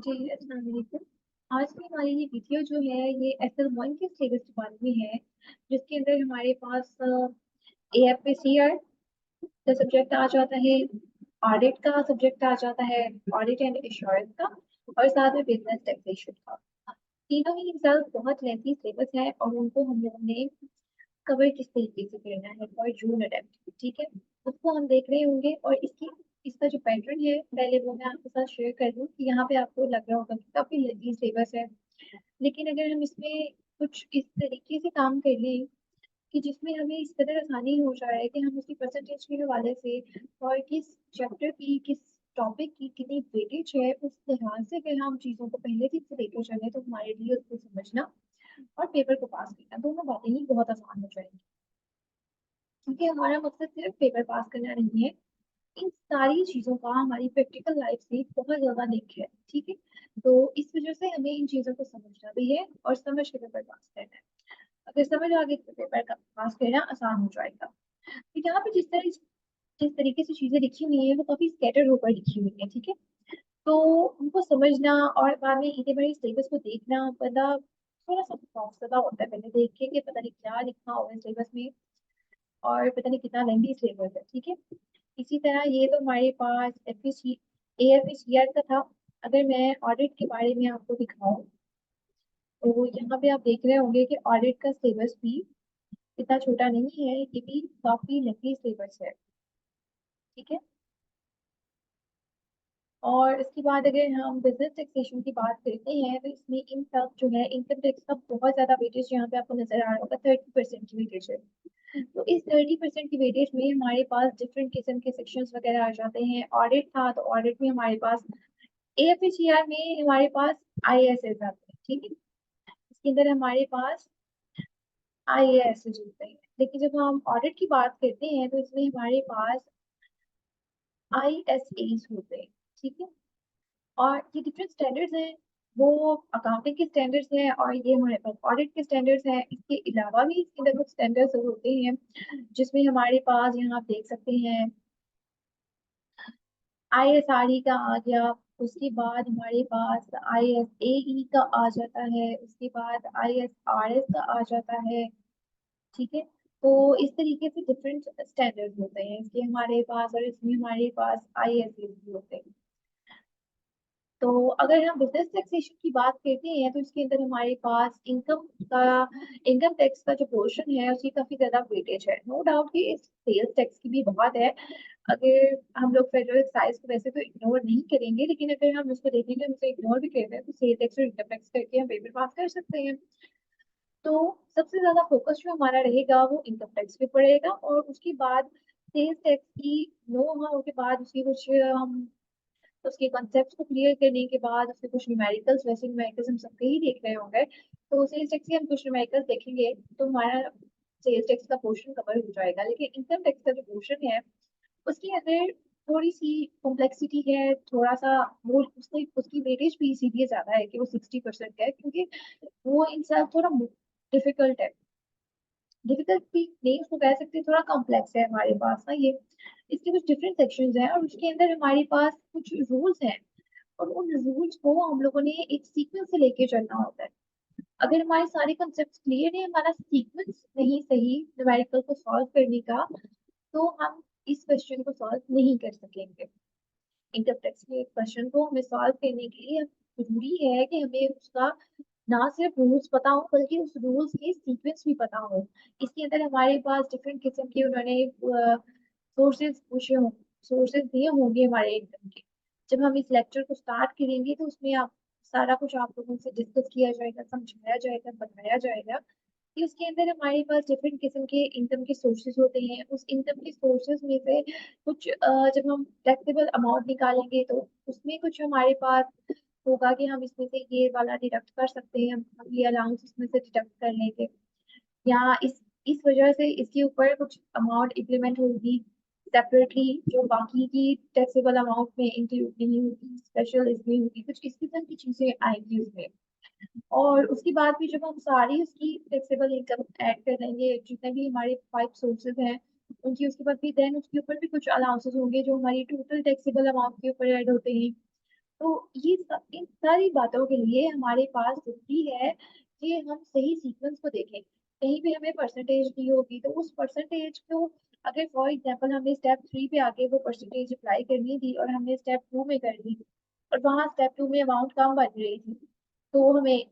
जी, अस्सलाम वालेकुम। आज की हमारी ये वीडियो जो है ये SL1 के सिलेबस के बारे में है, जिसके अंदर हमारे पास AFPCR का सब्जेक्ट आ जाता है, ऑडिट का सब्जेक्ट आ जाता है, ऑडिट एंड एश्योरेंस का और साथ में बिजनेस टैक्सेशन का। तीनों ही रिजल्ट बहुत लेंथी सिलेबस है और उनको हम लोगों ने कवर किस तरीके से करना है फॉर जून अटेम्प्ट, ठीक है। उसको हम देख रहे होंगे और इसका जो पैटर्न है पहले वो मैं आपके साथ शेयर कर दूं कि यहाँ पे आपको लग रहा होगा कि काफी लेंथी सिलेबस है, लेकिन अगर हम इसमें कुछ इस तरीके से काम कर लें कि जिसमें हमें इस कदर आसानी हो जाए कि हम उसकी परसेंटेज के हवाले से और किस चैप्टर की किस टॉपिक की कितनी वेटेज है उस लिहाज से अगर हम चीज़ों को पहले से लेकर चले तो हमारे लिए उसको समझना और पेपर को पास करना दोनों बातें ही बहुत आसान हो जाएंगी, क्योंकि हमारा मकसद सिर्फ पेपर पास करना नहीं है। इन सारी चीजों का हमारी प्रैक्टिकल लाइफ से बहुत ज्यादा लिंक है, ठीक है। तो इस वजह से हमें इन चीजों को समझना भी है और समझ के पेपर पास करना है। अगर समझ आ गई तो पेपर का पास करना आसान हो जाएगा। तो यहाँ पे जिस तरीके से चीजें लिखी हुई है वो काफी स्कैटर्ड होकर लिखी हुई है, ठीक है। तो उनको समझना और बाद में इतने बड़े सिलेबस को देखना बंदा थोड़ा सा खौफजदा होता है पहले देख के कि पता नहीं क्या लिखा हुआ है सिलेबस में और पता नहीं कितना लेंथी सिलेबस है, ठीक है। इसी तरह ये तो हमारे पास AFPCR का था। अगर मैं ऑडिट के बारे में आपको दिखाऊं तो यहाँ पे आप देख रहे होंगे कि ऑडिट का सिलेबस भी इतना छोटा नहीं है, ये भी काफी लंबी सिलेबस है, ठीक है। और इसके बाद अगर हम बिजनेस टैक्सेशन की बात करते हैं तो इसमें इन सब जो है इनकम टैक्स का बहुत ज्यादा वेटेज यहाँ पे आपको नजर आ रहा होगा, 30% की वेटेज है। तो इस 30% की वेटेज में हमारे पास डिफरेंट किस्म के सेक्शंस वगैरह आ जाते हैं। ऑडिट था तो ऑडिट में हमारे पास AFPCR में हमारे पास IAS आते हैं, ठीक है। इसके अंदर हमारे पास IAS जुड़ते हैं, लेकिन जब हम ऑडिट की बात करते हैं तो इसमें हमारे पास ISAs होते हैं, ठीक है। और ये डिफरेंट स्टैंडर्ड्स हैं, वो अकाउंटिंग के स्टैंडर्ड्स हैं और ये हमारे पास ऑडिट के स्टैंडर्ड्स हैं। इसके अलावा भी इसके अंदर कुछ स्टैंडर्ड्स होते हैं जिसमें हमारे पास यहाँ आप देख सकते हैं ISRE का आ गया। उसके बाद हमारे पास ISAE का आ जाता है, उसके बाद ISRS का आ जाता है, ठीक है। तो इस तरीके से डिफरेंट स्टैंडर्ड होते हैं इसके हमारे पास और इसमें हमारे पास ISA भी होते हैं। तो अगर हम बिजनेस टैक्सेशन की बात करते हैं तो इसके अंदर हमारे पास का इनकम टैक्स का जो पोर्शन है उसकी काफी ज्यादा वेटेज है। नो डाउट कि इस सेल्स टैक्स की भी बहुत है। अगर हम लोग फेडरल एक्साइज को वैसे तो इग्नोर नहीं करेंगे, लेकिन अगर हम उसको देखेंगे हम उसे इग्नोर भी करते हैं तो सेल टैक्स और इनकम टैक्स करके हम पेपर पास कर सकते हैं। तो सबसे ज्यादा फोकस जो हमारा रहेगा वो इनकम टैक्स पे पड़ेगा और उसके बाद सेल्स टैक्स की नो हाउ के बाद उसकी कुछ हम उसके कॉन्सेप्ट को क्लियर करने के बाद उसके कुछ न्यूमेरिकल्स, वैसे न्यूमेरिकल्स हम सबके ही देख रहे होंगे, तो सेल्स टैक्स के हम कुछ न्यूमेरिकल्स देखेंगे तो हमारा सेल्स टैक्स का पोर्शन कवर हो जाएगा। लेकिन इनकम टैक्स का जो पोर्शन है उसके अंदर थोड़ी सी कॉम्प्लेक्सिटी है, थोड़ा सा वो उसकी उसकी वेटेज भी इसीलिए ज्यादा है कि वो 60% है, क्योंकि वो इंसान थोड़ा डिफिकल्ट है। डिफिकल्ट भी नहीं उसको कह सकते, थोड़ा कॉम्प्लेक्स है हमारे पास ना ये। इसके कुछ डिफरेंट सेक्शंस हैं और उसके अंदर हमारे पास कुछ रूल्स हैं और उन रूल्स को हम लोगों ने एक सीक्वेंस से लेके चलना होता है। अगर हमारे सारे कंसेप्ट क्लियर है, हमारा सीक्वेंस नहीं सही न्यूमेरिकल को सॉल्व करने का, तो हम इस क्वेश्चन को सॉल्व नहीं कर सकेंगे। इनकम टैक्स के क्वेश्चन को हमें सॉल्व करने के लिए जरूरी है कि हमें उसका ना सिर्फ रूल्स पता हो बल्कि उस रूल्स के सीक्वेंस भी पता हो। इसके अंदर हमारे पास डिफरेंट किस्म के उन्होंने सोर्सेज पूछे हों, सोर्सेज दिए होंगे हमारे एग्जाम के। जब हम इस लेक्चर को स्टार्ट करेंगे तो उसमें आप सारा कुछ आप लोगों से डिस्कस किया जाएगा, समझाया जाएगा, बताया जाएगा कि उसके अंदर हमारे पास डिफरेंट किस्म के इनकम के सोर्सेज होते हैं। उस इनकम के सोर्सेज में से कुछ जब हम टैक्सेबल अमाउंट निकालेंगे तो उसमें कुछ हमारे पास होगा कि हम इसमें से ये वाला डिडक्ट कर सकते हैं, हम ये अलाउंस इसमें से डिडक्ट कर लेंगे, या इस वजह से इसके ऊपर कुछ अमाउंट इम्प्लीमेंट होगी सेपरेटली जो बाकी की टैक्सेबल अमाउंट में इंक्लूड नहीं होगी, स्पेशल इसमें होगी, कुछ इस किस्म की चीजें आएंगी उसमें। और उसके बाद भी जब हम सारी उसकी टैक्सेबल इनकम ऐड कर लेंगे जितने भी हमारे 5 सोर्सेज हैं उनकी, उसके बाद भी देन उसके ऊपर भी कुछ अलाउंसेस होंगे जो हमारी टोटल टैक्सेबल अमाउंट के ऊपर ऐड होते हैं। तो इन सारी बातों के लिए हमारे पास जरूरी है कि हम सही सीक्वेंस को देखें। कहीं भी हमें परसेंटेज दी होगी तो उस परसेंटेज को, अगर फॉर एग्जांपल हमने स्टेप 3 पे आके वो परसेंटेज अप्लाई करनी थी और हमने स्टेप 2 में कर दी और वहां स्टेप 2 में अमाउंट कम बन रही थी, तो हमें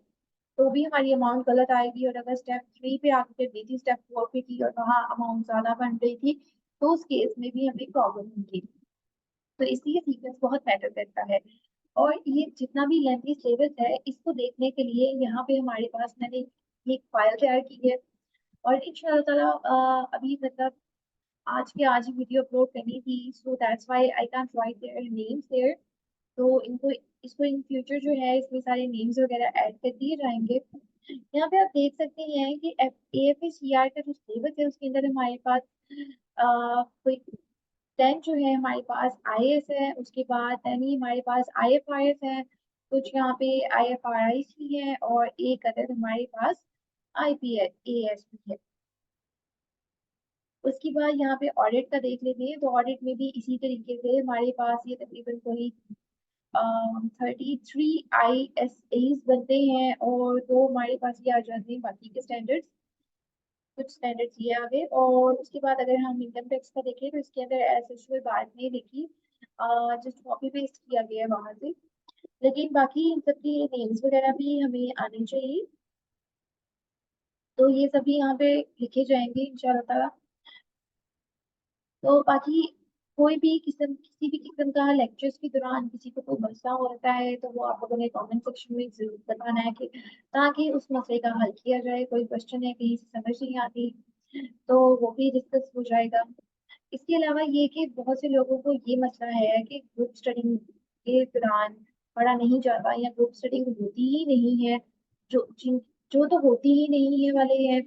तो भी हमारी अमाउंट गलत आएगी। और अगर स्टेप 3 पे आके कर दी थी, स्टेप 4 पे की और वहां अमाउंट ज्यादा बन रही थी, तो उस केस में भी हमें प्रॉब्लम होगी। तो इसलिए सीक्वेंस बहुत मैटर करता है। और ये जितना भी लेंथी सिलेबस है, इसको देखने के लिए यहाँ पे हमारे पास मैंने एक फाइल तैयार की है। और इंशाल्लाह ताला अभी मतलब आज ही वीडियो अपलोड करनी थी, so that's why I can't write their names there. तो इनको इसको इन फ्यूचर जो है इसमें सारे नेम्स वगैरह ऐड कर दिए जाएंगे। यहाँ पे आप देख सकते हैं कि AFSCR का जो सिलेबस है उसके अंदर हमारे पास कोई 10 जो है हमारे पास IAS है, उसके बाद 10 ही हमारे पास IFRS है, कुछ यहाँ पे IFRIs भी है और एक अदर हमारे पास IPAS भी है। उसके बाद यहाँ पे ऑडिट का देख लेते हैं, तो ऑडिट में भी इसी तरीके से हमारे पास ये तकरीबन कोई 33 ISAs बनते हैं और दो हमारे पास ये आ जाते हैं बाकी के स्टैंडर्ड्स। कुछ स्टैंडर्ड्स ये आ गए। और उसके बाद अगर हम इनकम टैक्स का देखें तो इसके अंदर एज यूजुअल बात नहीं लिखी, जस्ट कॉपी पेस्ट किया गया है वहां से। लेकिन बाकी इन सबकी नेम्स वगैरह भी हमें आने चाहिए, तो ये सभी यहाँ पे लिखे जाएंगे इंशाल्लाह ताला। तो बाकी कोई भी किसी भी किस्म का लेक्चर्स के दौरान किसी को कोई मसला होता है तो वो आप लोगों ने कमेंट सेक्शन में जरूर बताना है, कि ताकि उस मसले का हल किया जाए। कोई क्वेश्चन है कहीं से समझ नहीं आती तो वो भी डिस्कस हो जाएगा। इसके अलावा ये कि बहुत से लोगों को ये मसला है कि ग्रुप स्टडी के दौरान पढ़ा नहीं जाता या ग्रुप स्टडी होती ही नहीं है। जो तो होती ही नहीं है वाले हैं,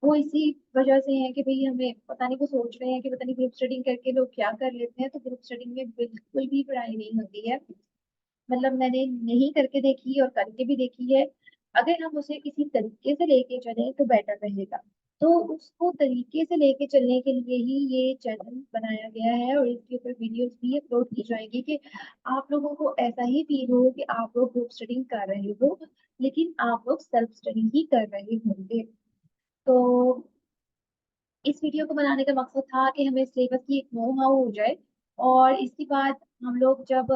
वो इसी वजह से है कि भाई हमें पता नहीं, वो सोच रहे हैं कि पता नहीं ग्रुप स्टडी करके लोग क्या कर लेते हैं। तो ग्रुप स्टडी में बिल्कुल भी पढ़ाई नहीं होती है। मतलब मैंने नहीं करके देखी और करके भी देखी है। अगर हम उसे किसी तरीके से लेके चलें तो बेटर रहेगा। तो उसको तरीके से लेके चलने के लिए ही ये चैनल बनाया गया है और इसके ऊपर वीडियोस भी अपलोड की जाएंगी, कि आप लोगों को ऐसा ही फील हो कि आप लोग ग्रुप स्टडी कर रहे हो, लेकिन आप लोग सेल्फ स्टडी ही कर रहे होंगे। तो इस वीडियो को बनाने का मकसद था कि हमें सिलेबस की एक नो हाउ हो जाए। और इसके बाद हम लोग जब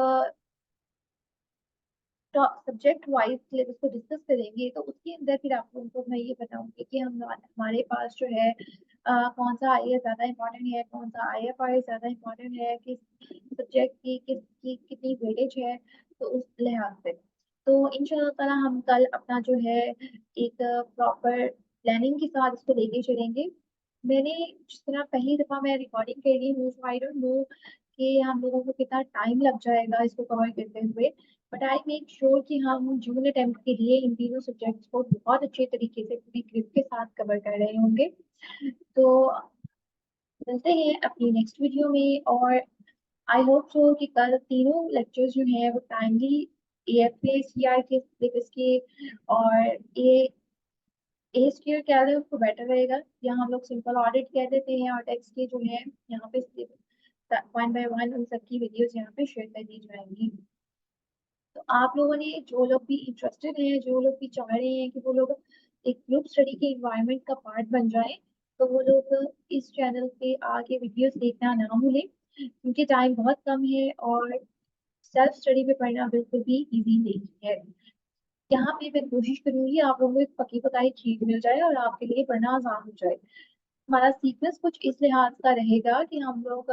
सब्जेक्ट वाइज सिलेबस को डिस्कस करेंगे तो उसके अंदर फिर आप लोगों को मैं ये बताऊंगी कि हम हमारे पास जो है कौन सा IAS ज्यादा इम्पोर्टेंट है, कौन सा IFRS ज्यादा इम्पोर्टेंट है, किस सब्जेक्ट की कितनी वेटेज है, तो उस लिहाज से। तो इंशाल्लाह ताला हम कल अपना जो है एक प्रॉपर प्लानिंग के साथ इसको लेके चलेंगे। मैंने जिस तरह पहली दफा मैं रिकॉर्डिंग कर रही हूँ, आई डोंट नो कि हम लोगों को कितना टाइम लग जाएगा इसको कवर करते हुए। बट आई मेक श्योर कि हम जून अटेम्प्ट के लिए इन तीनों सब्जेक्ट्स को बहुत अच्छे तरीके से पूरी ग्रिप के साथ कवर कर रहे होंगे। तो मिलते हैं अपनी नेक्स्ट वीडियो में। और आई होप सो कि कल तीनों लेक्चर्स जो हैं वो टाइमली AFA CR के सिलेबस के और ए स्क्वायर क्या है उसको बेटर रहेगा, या हम लोग सिंपल ऑडिट कह देते हैं और टेक्स्ट के जो है यहाँ पे वन बाय वन उन सबकी वीडियोस यहाँ पे शेयर कर दी जाएंगी। तो आप लोगों ने जो लोग भी इंटरेस्टेड हैं, जो लोग भी चाह रहे हैं कि वो लोग एक ग्रुप स्टडी के इन्वायरमेंट का पार्ट बन जाएं, तो वो लोग इस चैनल पे आके वीडियोस देखना ना भूलें, क्योंकि टाइम बहुत कम है और सेल्फ स्टडी पे पढ़ना बिल्कुल भी इजी नहीं है। यहाँ पे मैं कोशिश करूंगी आप लोगों को एक पकी पकाई चीज मिल जाए और आपके लिए पढ़ना आसान हो जाए। हमारा सीक्वेंस कुछ इस लिहाज का रहेगा कि हम लोग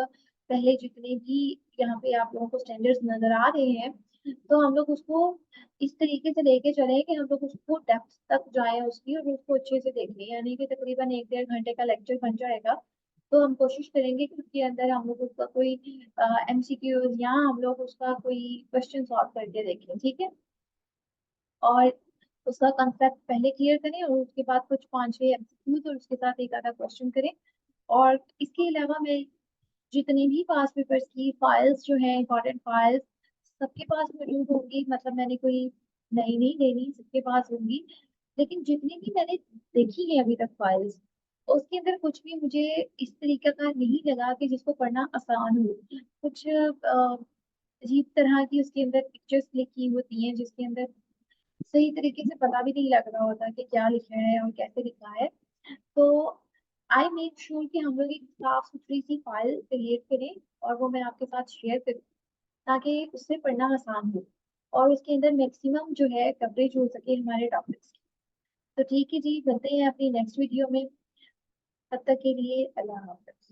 पहले जितने भी यहाँ पे आप लोगों को स्टैंडर्ड्स नजर आ रहे हैं, तो हम लोग उसको इस तरीके से लेके चले कि हम लोग उसको डेप्थ तक जाए उसकी और उसको अच्छे से देख लें, यानी कि तकरीबन 1-1.5 घंटे का लेक्चर बन जाएगा। तो हम कोशिश करेंगे कि उसके अंदर हम लोग उसका कोई MCQs या हम लोग उसका कोई क्वेश्चन सॉल्व करके देखें, ठीक है। और उसका कंसेप्ट पहले क्लियर करें और उसके बाद कुछ 5-6 MCQs और उसके साथ एक आधा क्वेश्चन करें। और इसके अलावा मैं जितनी भी पास पेपर्स की फाइल्स जो है, इंपॉर्टेंट फाइल्स सबके पास मौजूद होंगी। मतलब मैंने कोई नई नहीं लेनी, सबके पास होंगी। लेकिन जितनी भी मैंने देखी है अभी तक फाइल्स, उसके अंदर कुछ भी मुझे इस तरीके का नहीं लगा कि जिसको पढ़ना आसान हो। कुछ अजीब तरह की उसके अंदर पिक्चर्स क्लिक की होती हैं, जिसके अंदर सही तरीके से पता भी नहीं लग रहा होता कि क्या लिखा है और कैसे लिखा है। तो आई मेक श्योर कि हम लोग एक साफ सुथरी सी फाइल क्रिएट करें और वो मैं आपके साथ शेयर करूँ, ताकि उससे पढ़ना आसान हो और उसके अंदर मैक्सिमम जो है कवरेज हो सके हमारे टॉपिक्स की। तो ठीक है जी, मिलते हैं अपनी नेक्स्ट वीडियो में। तब तक के लिए अल्लाह हाफ़िज़।